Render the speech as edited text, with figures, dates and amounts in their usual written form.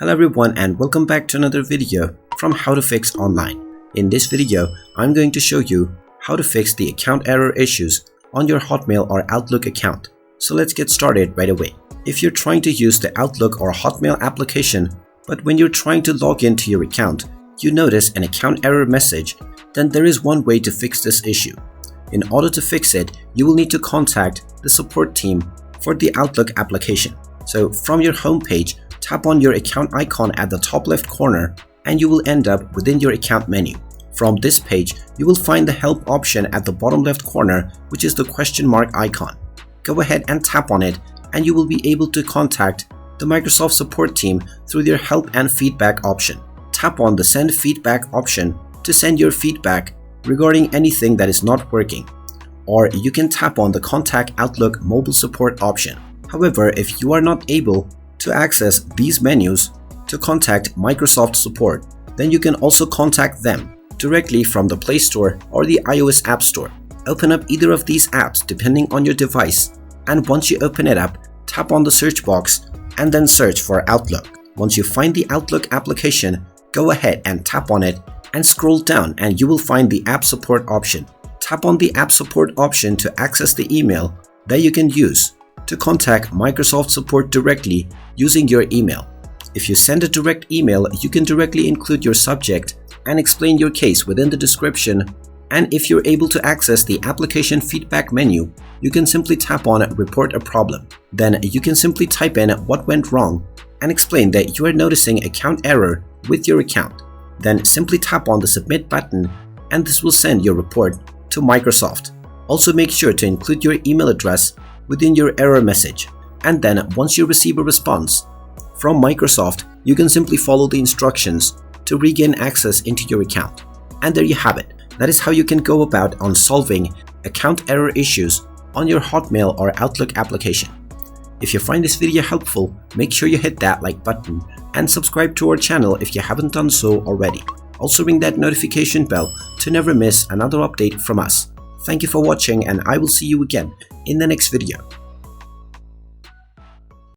Hello everyone and welcome back to another video from How to Fix Online. In this video, I'm going to show you how to fix the account error issues on your Hotmail or Outlook account. So let's get started right away. If you're trying to use the Outlook or Hotmail application, but when you're trying to log into your account, you notice an account error message, then there is one way to fix this issue. In order to fix it, you will need to contact the support team for the Outlook application. So from your home page, tap on your account icon at the top left corner and you will end up within your account menu. From this page, you will find the help option at the bottom left corner, which is the question mark icon. Go ahead and tap on it and you will be able to contact the Microsoft support team through their help and feedback option. Tap on the send feedback option to send your feedback regarding anything that is not working. Or you can tap on the contact Outlook mobile support option. However, if you are not able to access these menus to contact Microsoft support, then you can also contact them directly from the Play Store or the iOS App Store. Open up either of these apps depending on your device, and once you open it up, tap on the search box and then search for Outlook. Once you find the Outlook application, go ahead and tap on it and scroll down and you will find the app support option. Tap on the app support option to access the email that you can use to contact Microsoft support directly using your email. If you send a direct email, you can directly include your subject and explain your case within the description. And if you're able to access the application feedback menu, you can simply tap on report a problem. Then you can simply type in what went wrong and explain that you are noticing account error with your account. Then simply tap on the submit button and this will send your report to Microsoft. Also make sure to include your email address within your error message. And then once you receive a response from Microsoft, you can simply follow the instructions to regain access into your account. And there you have it. That is how you can go about on solving account error issues on your Hotmail or Outlook application. If you find this video helpful, make sure you hit that like button and subscribe to our channel if you haven't done so already. Also ring that notification bell to never miss another update from us. Thank you for watching and I will see you again in the next video.